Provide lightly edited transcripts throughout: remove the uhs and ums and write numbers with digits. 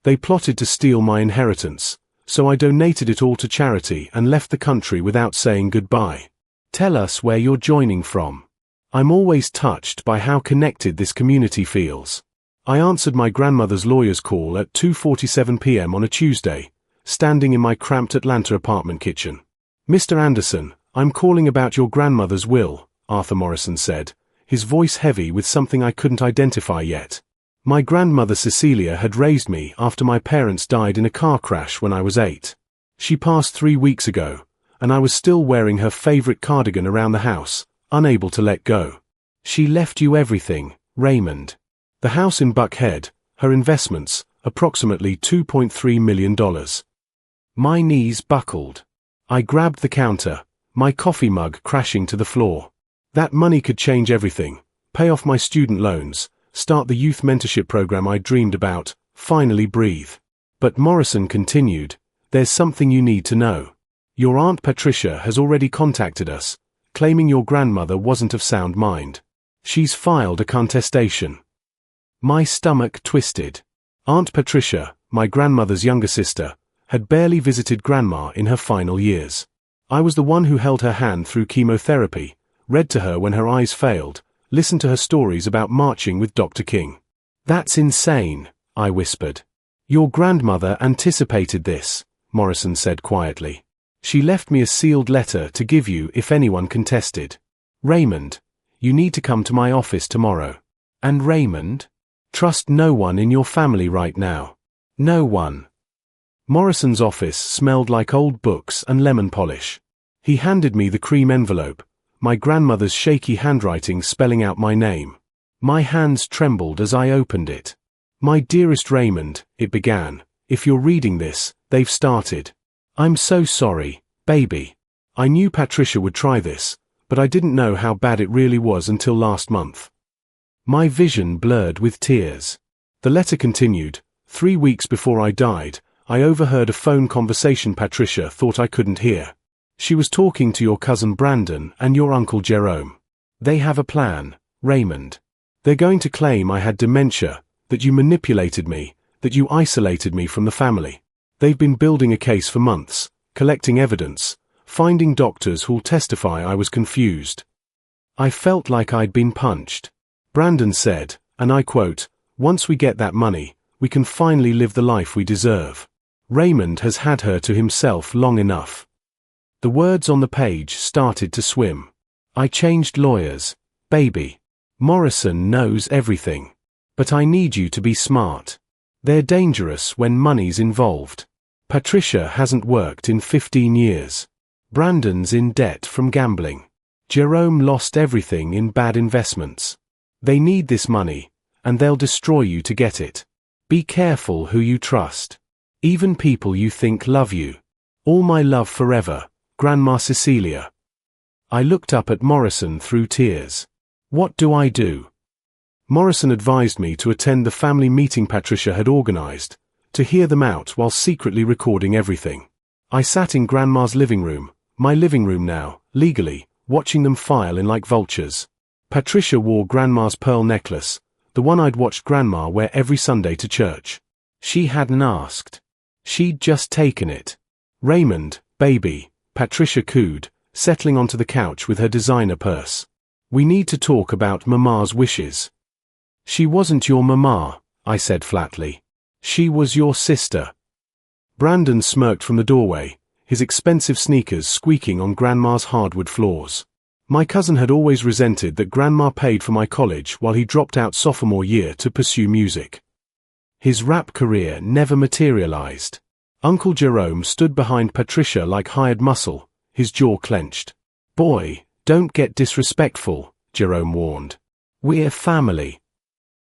They plotted to steal my inheritance, so I donated it all to charity and left the country without saying goodbye. Tell us where you're joining from. I'm always touched by how connected this community feels. I answered my grandmother's lawyer's call at 2:47 p.m. on a Tuesday, standing in my cramped Atlanta apartment kitchen. Mr. Anderson, I'm calling about your grandmother's will, Arthur Morrison said, his voice heavy with something I couldn't identify yet. My grandmother Cecilia had raised me after my parents died in a car crash when I was 8. She passed 3 weeks ago, and I was still wearing her favorite cardigan around the house, unable to let go. She left you everything, Raymond. The house in Buckhead, her investments, approximately $2.3 million. My knees buckled. I grabbed the counter, my coffee mug crashing to the floor. That money could change everything, pay off my student loans, start the youth mentorship program I dreamed about, finally breathe. But Morrison continued, there's something you need to know. Your Aunt Patricia has already contacted us, claiming your grandmother wasn't of sound mind. She's filed a contestation. My stomach twisted. Aunt Patricia, my grandmother's younger sister, had barely visited Grandma in her final years. I was the one who held her hand through chemotherapy, read to her when her eyes failed, listened to her stories about marching with Dr. King. That's insane, I whispered. Your grandmother anticipated this, Morrison said quietly. She left me a sealed letter to give you if anyone contested. Raymond, you need to come to my office tomorrow. And Raymond? Trust no one in your family right now. No one. Morrison's office smelled like old books and lemon polish. He handed me the cream envelope, my grandmother's shaky handwriting spelling out my name. My hands trembled as I opened it. My dearest Raymond, it began, if you're reading this, they've started. I'm so sorry, baby. I knew Patricia would try this, but I didn't know how bad it really was until last month. My vision blurred with tears. The letter continued, 3 weeks before I died, I overheard a phone conversation Patricia thought I couldn't hear. She was talking to your cousin Brandon and your uncle Jerome. They have a plan, Raymond. They're going to claim I had dementia, that you manipulated me, that you isolated me from the family. They've been building a case for months, collecting evidence, finding doctors who'll testify I was confused. I felt like I'd been punched. Brandon said, and I quote, once we get that money, we can finally live the life we deserve. Raymond has had her to himself long enough. The words on the page started to swim. I changed lawyers, baby. Morrison knows everything. But I need you to be smart. They're dangerous when money's involved. Patricia hasn't worked in 15 years. Brandon's in debt from gambling. Jerome lost everything in bad investments. They need this money, and they'll destroy you to get it. Be careful who you trust. Even people you think love you. All my love forever, Grandma Cecilia. I looked up at Morrison through tears. What do I do? Morrison advised me to attend the family meeting Patricia had organized, to hear them out while secretly recording everything. I sat in Grandma's living room, my living room now, legally, watching them file in like vultures. Patricia wore Grandma's pearl necklace, the one I'd watched Grandma wear every Sunday to church. She hadn't asked. She'd just taken it. Raymond, baby, Patricia cooed, settling onto the couch with her designer purse. We need to talk about Mama's wishes. She wasn't your Mama, I said flatly. She was your sister. Brandon smirked from the doorway, his expensive sneakers squeaking on Grandma's hardwood floors. My cousin had always resented that Grandma paid for my college while he dropped out sophomore year to pursue music. His rap career never materialized. Uncle Jerome stood behind Patricia like hired muscle, his jaw clenched. Boy, don't get disrespectful, Jerome warned. We're family.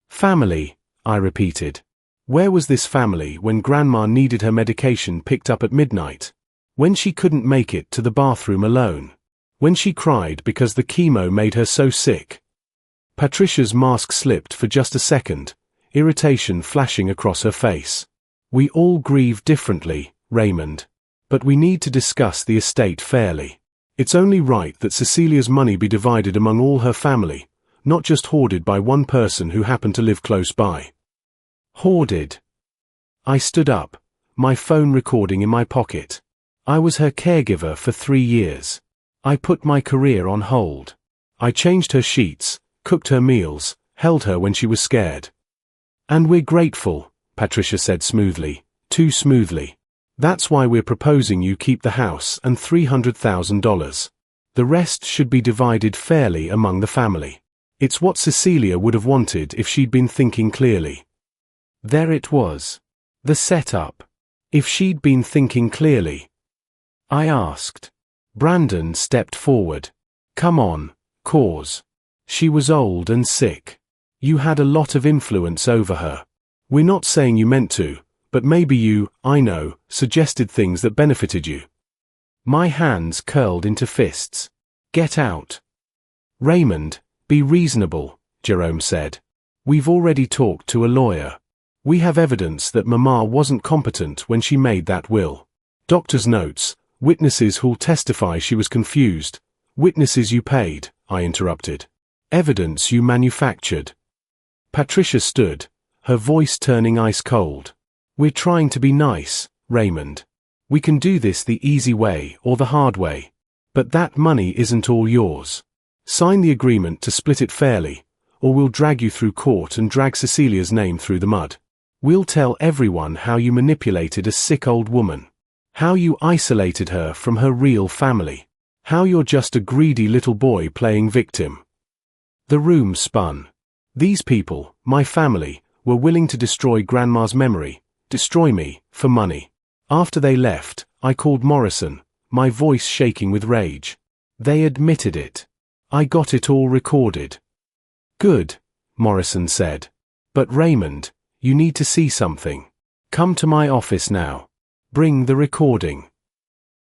Family, I repeated. Where was this family when Grandma needed her medication picked up at midnight? When she couldn't make it to the bathroom alone? When she cried because the chemo made her so sick? Patricia's mask slipped for just a second, irritation flashing across her face. We all grieve differently, Raymond. But we need to discuss the estate fairly. It's only right that Cecilia's money be divided among all her family, not just hoarded by one person who happened to live close by. Hoarded. I stood up, my phone recording in my pocket. I was her caregiver for 3 years. I put my career on hold. I changed her sheets, cooked her meals, held her when she was scared. And we're grateful, Patricia said smoothly, too smoothly. That's why we're proposing you keep the house and $300,000. The rest should be divided fairly among the family. It's what Cecilia would have wanted if she'd been thinking clearly. There it was. The setup. If she'd been thinking clearly. I asked. Brandon stepped forward. Come on, cause. She was old and sick. You had a lot of influence over her. We're not saying you meant to, but maybe you, I know, suggested things that benefited you. My hands curled into fists. Get out. Raymond, be reasonable, Jerome said. We've already talked to a lawyer. We have evidence that Mama wasn't competent when she made that will. Doctor's notes, witnesses who'll testify she was confused. Witnesses you paid, I interrupted. Evidence you manufactured. Patricia stood, her voice turning ice cold. We're trying to be nice, Raymond. We can do this the easy way or the hard way. But that money isn't all yours. Sign the agreement to split it fairly, or we'll drag you through court and drag Cecilia's name through the mud. We'll tell everyone how you manipulated a sick old woman. How you isolated her from her real family. How you're just a greedy little boy playing victim. The room spun. These people, my family, were willing to destroy Grandma's memory, destroy me, for money. After they left, I called Morrison, my voice shaking with rage. They admitted it. I got it all recorded. Good, Morrison said. But Raymond, you need to see something. Come to my office now. Bring the recording.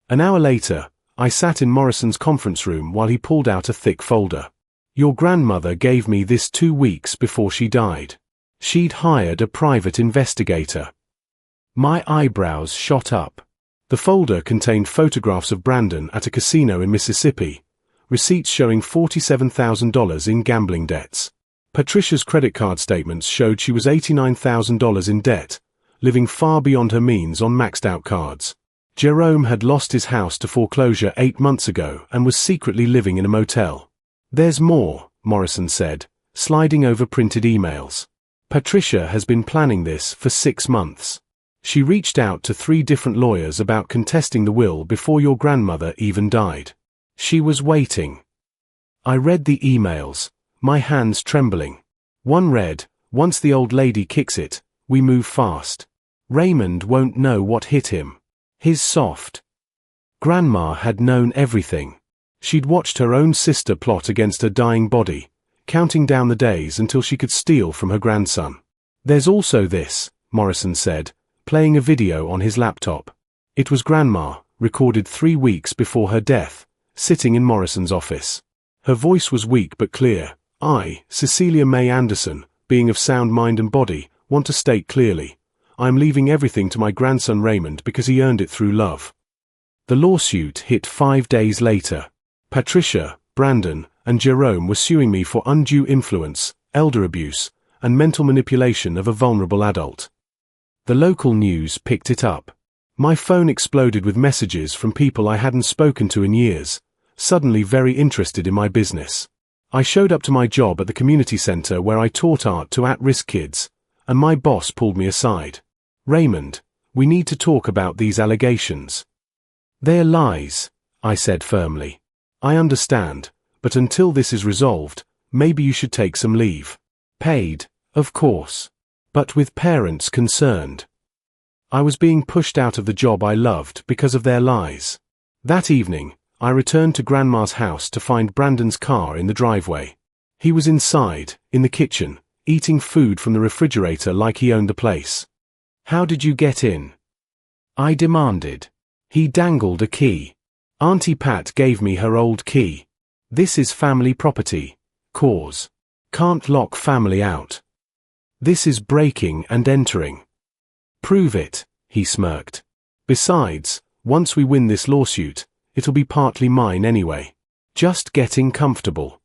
An hour later, I sat in Morrison's conference room while he pulled out a thick folder. Your grandmother gave me this 2 weeks before she died. She'd hired a private investigator. My eyebrows shot up. The folder contained photographs of Brandon at a casino in Mississippi, receipts showing $47,000 in gambling debts. Patricia's credit card statements showed she was $89,000 in debt, living far beyond her means on maxed-out cards. Jerome had lost his house to foreclosure 8 months ago and was secretly living in a motel. There's more, Morrison said, sliding over printed emails. Patricia has been planning this for 6 months. She reached out to 3 different lawyers about contesting the will before your grandmother even died. She was waiting. I read the emails, my hands trembling. One read, once the old lady kicks it, we move fast. Raymond won't know what hit him. His soft. Grandma had known everything. She'd watched her own sister plot against her dying body, counting down the days until she could steal from her grandson. There's also this, Morrison said, playing a video on his laptop. It was Grandma, recorded 3 weeks before her death, sitting in Morrison's office. Her voice was weak but clear. I, Cecilia May Anderson, being of sound mind and body, want to state clearly, I am leaving everything to my grandson Raymond because he earned it through love. The lawsuit hit 5 days later. Patricia, Brandon, and Jerome were suing me for undue influence, elder abuse, and mental manipulation of a vulnerable adult. The local news picked it up. My phone exploded with messages from people I hadn't spoken to in years, suddenly very interested in my business. I showed up to my job at the community center where I taught art to at-risk kids, and my boss pulled me aside. Raymond, we need to talk about these allegations. They're lies, I said firmly. I understand, but until this is resolved, maybe you should take some leave. Paid, of course. But with parents concerned. I was being pushed out of the job I loved because of their lies. That evening, I returned to Grandma's house to find Brandon's car in the driveway. He was inside, in the kitchen, eating food from the refrigerator like he owned the place. How did you get in? I demanded. He dangled a key. Auntie Pat gave me her old key. This is family property. Cause. Can't lock family out. This is breaking and entering. Prove it, he smirked. Besides, once we win this lawsuit, it'll be partly mine anyway. Just getting comfortable.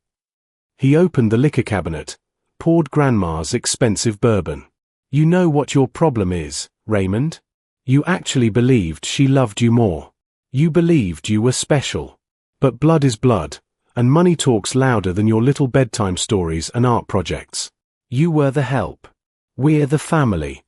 He opened the liquor cabinet, poured Grandma's expensive bourbon. You know what your problem is, Raymond? You actually believed she loved you more. You believed you were special. But blood is blood, and money talks louder than your little bedtime stories and art projects. You were the help. We're the family.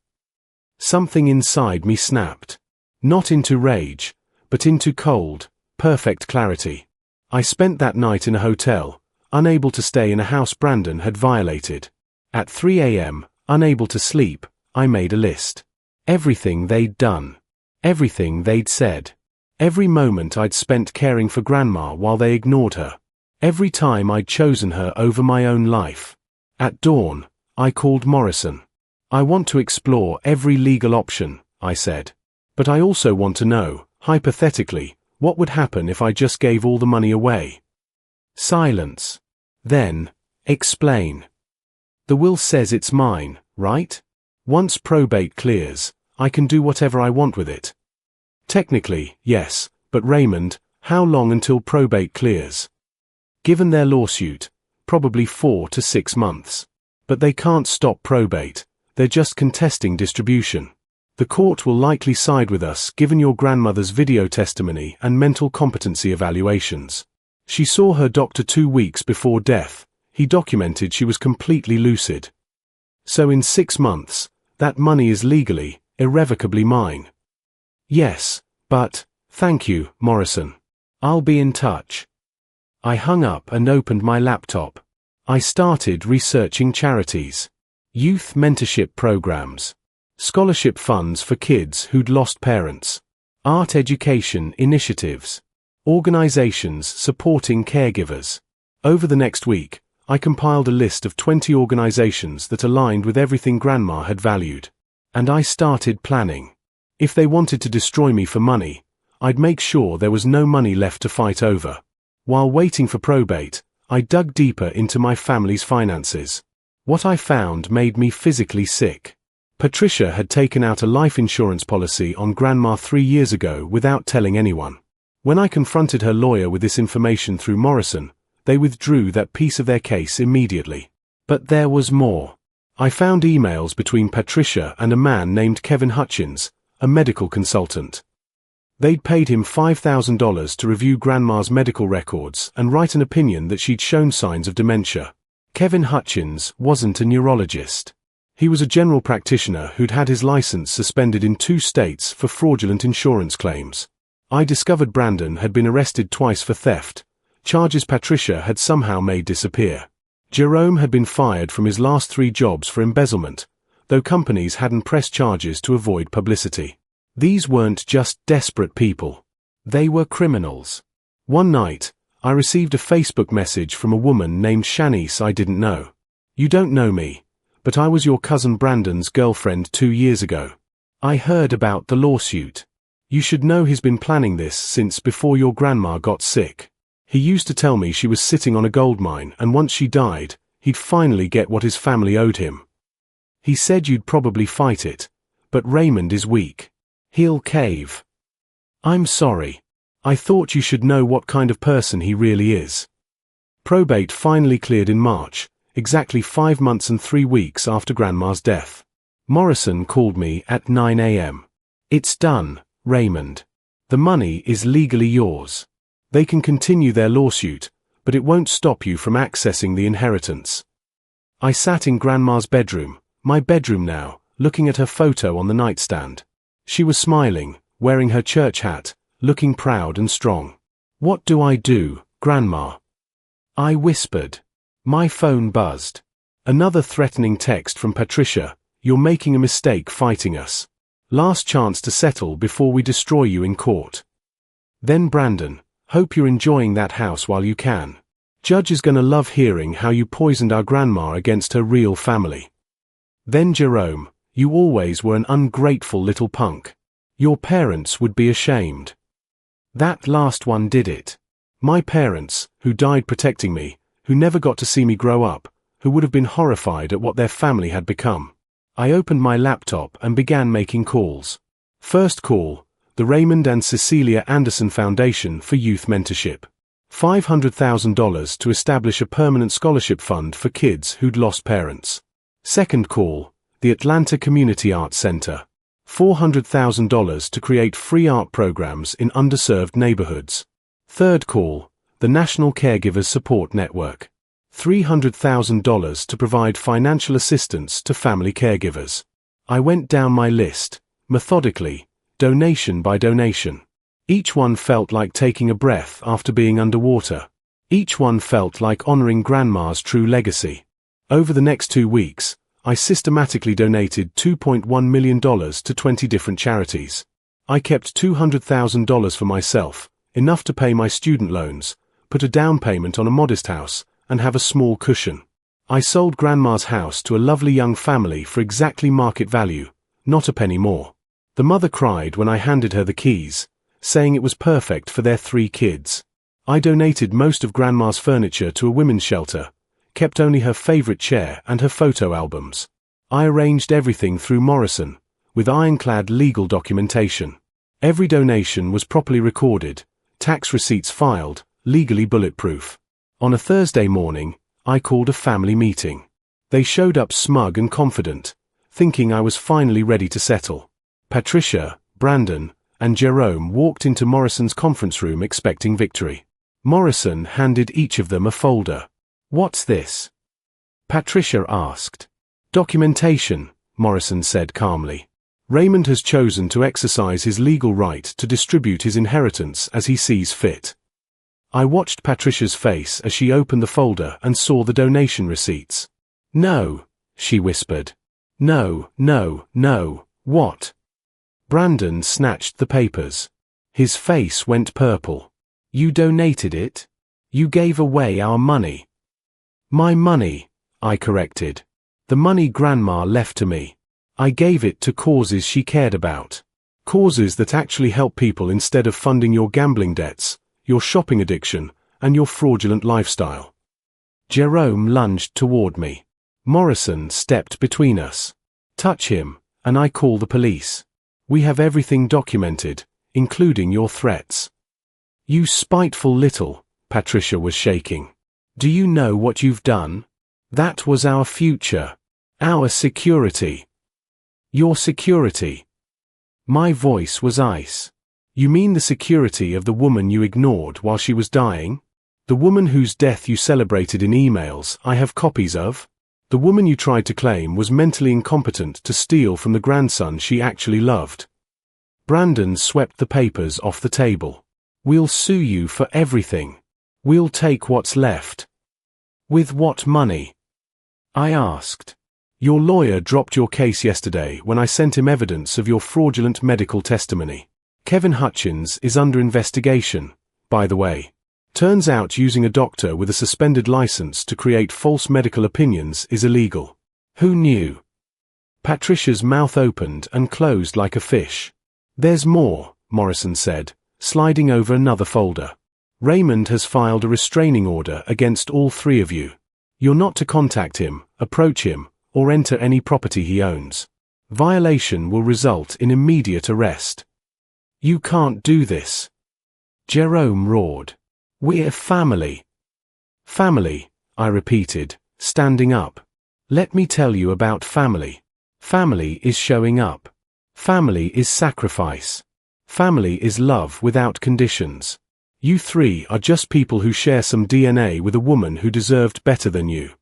Something inside me snapped. Not into rage, but into cold, perfect clarity. I spent that night in a hotel, unable to stay in a house Brandon had violated. At 3 a.m., unable to sleep, I made a list. Everything they'd done. Everything they'd said. Every moment I'd spent caring for Grandma while they ignored her. Every time I'd chosen her over my own life. At dawn, I called Morrison. I want to explore every legal option, I said. But I also want to know, hypothetically, what would happen if I just gave all the money away. Silence. Then, explain. The will says it's mine, right? Once probate clears, I can do whatever I want with it. Technically, yes, but Raymond, how long until probate clears? Given their lawsuit, probably 4 to 6 months. But they can't stop probate, they're just contesting distribution. The court will likely side with us given your grandmother's video testimony and mental competency evaluations. She saw her doctor 2 weeks before death. He documented she was completely lucid. So in 6 months, that money is legally, irrevocably mine. Yes, but, thank you, Morrison. I'll be in touch. I hung up and opened my laptop. I started researching charities. Youth mentorship programs. Scholarship funds for kids who'd lost parents. Art education initiatives. Organizations supporting caregivers. Over the next week, I compiled a list of 20 organizations that aligned with everything Grandma had valued. And I started planning. If they wanted to destroy me for money, I'd make sure there was no money left to fight over. While waiting for probate, I dug deeper into my family's finances. What I found made me physically sick. Patricia had taken out a life insurance policy on Grandma 3 years ago without telling anyone. When I confronted her lawyer with this information through Morrison, they withdrew that piece of their case immediately. But there was more. I found emails between Patricia and a man named Kevin Hutchins, a medical consultant. They'd paid him $5,000 to review Grandma's medical records and write an opinion that she'd shown signs of dementia. Kevin Hutchins wasn't a neurologist. He was a general practitioner who'd had his license suspended in 2 states for fraudulent insurance claims. I discovered Brandon had been arrested twice for theft, charges Patricia had somehow made disappear. Jerome had been fired from his last 3 jobs for embezzlement, though companies hadn't pressed charges to avoid publicity. These weren't just desperate people. They were criminals. One night, I received a Facebook message from a woman named Shanice I didn't know. You don't know me, but I was your cousin Brandon's girlfriend 2 years ago. I heard about the lawsuit. You should know he's been planning this since before your grandma got sick. He used to tell me she was sitting on a gold mine and once she died, he'd finally get what his family owed him. He said you'd probably fight it, but Raymond is weak. He'll cave. I'm sorry. I thought you should know what kind of person he really is. Probate finally cleared in March, exactly 5 months and 3 weeks after Grandma's death. Morrison called me at 9 a.m. It's done, Raymond. The money is legally yours. They can continue their lawsuit, but it won't stop you from accessing the inheritance. I sat in Grandma's bedroom, my bedroom now, looking at her photo on the nightstand. She was smiling, wearing her church hat, looking proud and strong. What do I do, Grandma? I whispered. My phone buzzed. Another threatening text from Patricia. You're making a mistake fighting us. Last chance to settle before we destroy you in court. Then Brandon, hope you're enjoying that house while you can. Judge is gonna love hearing how you poisoned our grandma against her real family. Then Jerome, you always were an ungrateful little punk. Your parents would be ashamed. That last one did it. My parents, who died protecting me, who never got to see me grow up, who would have been horrified at what their family had become. I opened my laptop and began making calls. First call, the Raymond and Cecilia Anderson Foundation for Youth Mentorship. $500,000 to establish a permanent scholarship fund for kids who'd lost parents. Second call, the Atlanta Community Arts Center. $400,000 to create free art programs in underserved neighborhoods. Third call, the National Caregivers Support Network. $300,000 to provide financial assistance to family caregivers. I went down my list, methodically, donation by donation. Each one felt like taking a breath after being underwater. Each one felt like honoring Grandma's true legacy. Over the next 2 weeks, I systematically donated $2.1 million to 20 different charities. I kept $200,000 for myself, enough to pay my student loans, put a down payment on a modest house, and have a small cushion. I sold Grandma's house to a lovely young family for exactly market value, not a penny more. The mother cried when I handed her the keys, saying it was perfect for their 3 kids. I donated most of Grandma's furniture to a women's shelter, kept only her favorite chair and her photo albums. I arranged everything through Morrison, with ironclad legal documentation. Every donation was properly recorded, tax receipts filed, legally bulletproof. On a Thursday morning, I called a family meeting. They showed up smug and confident, thinking I was finally ready to settle. Patricia, Brandon, and Jerome walked into Morrison's conference room expecting victory. Morrison handed each of them a folder. "What's this?" Patricia asked. "Documentation," Morrison said calmly. "Raymond has chosen to exercise his legal right to distribute his inheritance as he sees fit." I watched Patricia's face as she opened the folder and saw the donation receipts. "No," she whispered. "No, no, no, what?" Brandon snatched the papers. His face went purple. "You donated it? You gave away our money." "My money," I corrected. "The money Grandma left to me. I gave it to causes she cared about. Causes that actually help people instead of funding your gambling debts, your shopping addiction, and your fraudulent lifestyle." Jerome lunged toward me. Morrison stepped between us. "Touch him, and I call the police. We have everything documented, including your threats." "You spiteful little," Patricia was shaking. "Do you know what you've done? That was our future. Our security." "Your security." My voice was ice. "You mean the security of the woman you ignored while she was dying? The woman whose death you celebrated in emails I have copies of? The woman you tried to claim was mentally incompetent to steal from the grandson she actually loved?" Brandon swept the papers off the table. "We'll sue you for everything. We'll take what's left." "With what money?" I asked. "Your lawyer dropped your case yesterday when I sent him evidence of your fraudulent medical testimony. Kevin Hutchins is under investigation, by the way. Turns out using a doctor with a suspended license to create false medical opinions is illegal. Who knew?" Patricia's mouth opened and closed like a fish. "There's more," Morrison said, sliding over another folder. "Raymond has filed a restraining order against all 3 of you. You're not to contact him, approach him, or enter any property he owns. Violation will result in immediate arrest." "You can't do this." Jerome roared. "We're family." "Family," I repeated, standing up. "Let me tell you about family. Family is showing up. Family is sacrifice. Family is love without conditions. You 3 are just people who share some DNA with a woman who deserved better than you."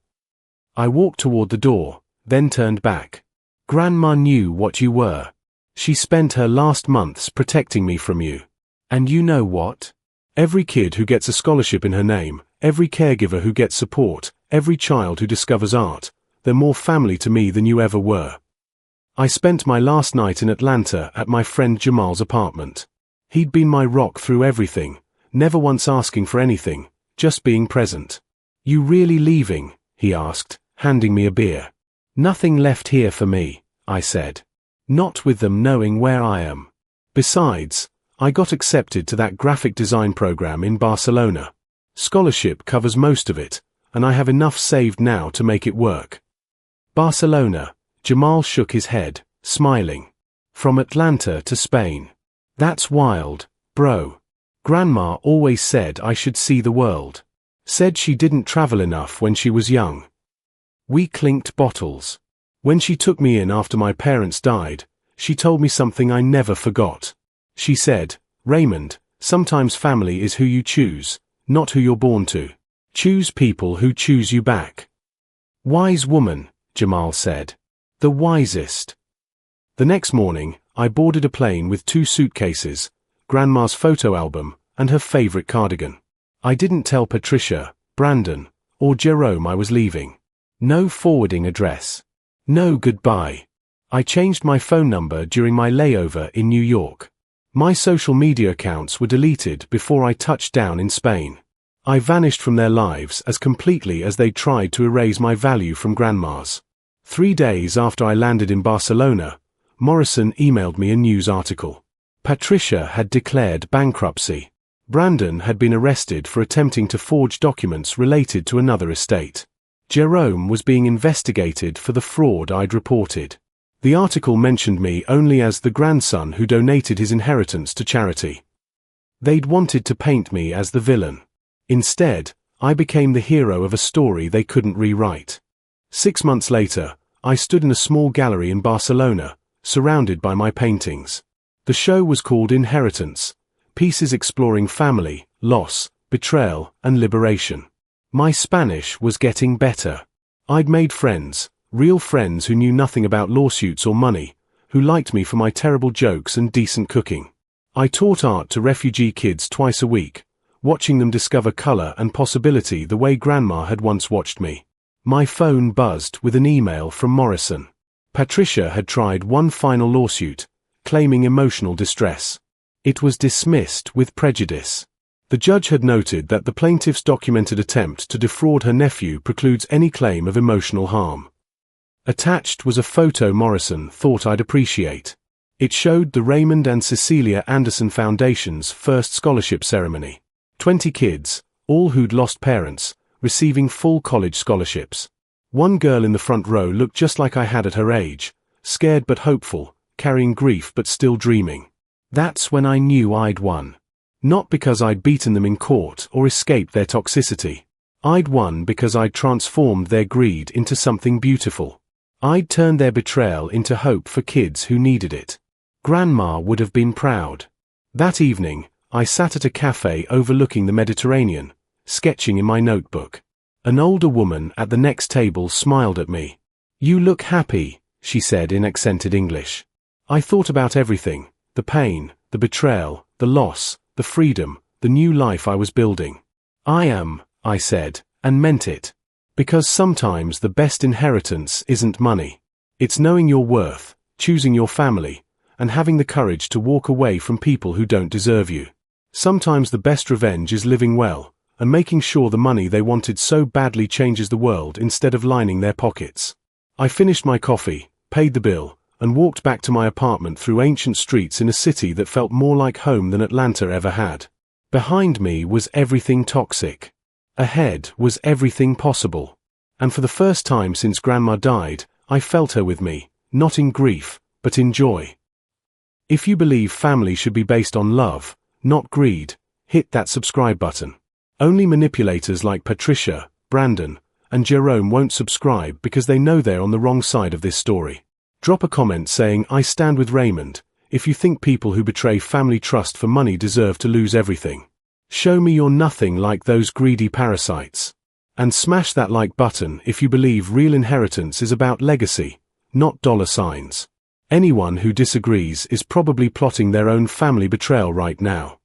I walked toward the door, then turned back. "Grandma knew what you were. She spent her last months protecting me from you. And you know what? Every kid who gets a scholarship in her name, every caregiver who gets support, every child who discovers art, they're more family to me than you ever were." I spent my last night in Atlanta at my friend Jamal's apartment. He'd been my rock through everything, never once asking for anything, just being present. "You really leaving?" he asked, handing me a beer. "Nothing left here for me," I said. "Not with them knowing where I am. Besides, I got accepted to that graphic design program in Barcelona. Scholarship covers most of it, and I have enough saved now to make it work." "Barcelona," Jamal shook his head, smiling. "From Atlanta to Spain. That's wild, bro. Grandma always said I should see the world. Said she didn't travel enough when she was young." We clinked bottles. When she took me in after my parents died, she told me something I never forgot. She said, "Raymond, sometimes family is who you choose, not who you're born to. Choose people who choose you back." "Wise woman," Jamal said. "The wisest." The next morning, I boarded a plane with 2 suitcases, Grandma's photo album, and her favorite cardigan. I didn't tell Patricia, Brandon, or Jerome I was leaving. No forwarding address. No goodbye. I changed my phone number during my layover in New York. My social media accounts were deleted before I touched down in Spain. I vanished from their lives as completely as they tried to erase my value from Grandma's. 3 days after I landed in Barcelona, Morrison emailed me a news article. Patricia had declared bankruptcy. Brandon had been arrested for attempting to forge documents related to another estate. Jerome was being investigated for the fraud I'd reported. The article mentioned me only as the grandson who donated his inheritance to charity. They'd wanted to paint me as the villain. Instead, I became the hero of a story they couldn't rewrite. 6 months later, I stood in a small gallery in Barcelona, surrounded by my paintings. The show was called Inheritance, pieces exploring family, loss, betrayal, and liberation. My Spanish was getting better. I'd made friends, real friends who knew nothing about lawsuits or money, who liked me for my terrible jokes and decent cooking. I taught art to refugee kids twice a week, watching them discover color and possibility the way Grandma had once watched me. My phone buzzed with an email from Morrison. Patricia had tried one final lawsuit, claiming emotional distress. It was dismissed with prejudice. The judge had noted that the plaintiff's documented attempt to defraud her nephew precludes any claim of emotional harm. Attached was a photo Morrison thought I'd appreciate. It showed the Raymond and Cecilia Anderson Foundation's first scholarship ceremony. 20 kids, all who'd lost parents, receiving full college scholarships. One girl in the front row looked just like I had at her age, scared but hopeful, carrying grief but still dreaming. That's when I knew I'd won. Not because I'd beaten them in court or escaped their toxicity. I'd won because I'd transformed their greed into something beautiful. I'd turned their betrayal into hope for kids who needed it. Grandma would have been proud. That evening, I sat at a cafe overlooking the Mediterranean, sketching in my notebook. An older woman at the next table smiled at me. "You look happy," she said in accented English. I thought about everything, the pain, the betrayal, the loss, the freedom, the new life I was building. "I am," I said, and meant it. Because sometimes the best inheritance isn't money. It's knowing your worth, choosing your family, and having the courage to walk away from people who don't deserve you. Sometimes the best revenge is living well, and making sure the money they wanted so badly changes the world instead of lining their pockets. I finished my coffee, paid the bill, and walked back to my apartment through ancient streets in a city that felt more like home than Atlanta ever had. Behind me was everything toxic. Ahead was everything possible. And for the first time since Grandma died, I felt her with me, not in grief, but in joy. If you believe family should be based on love, not greed, hit that subscribe button. Only manipulators like Patricia, Brandon, and Jerome won't subscribe because they know they're on the wrong side of this story. Drop a comment saying, "I stand with Raymond," if you think people who betray family trust for money deserve to lose everything. Show me you're nothing like those greedy parasites. And smash that like button if you believe real inheritance is about legacy, not dollar signs. Anyone who disagrees is probably plotting their own family betrayal right now.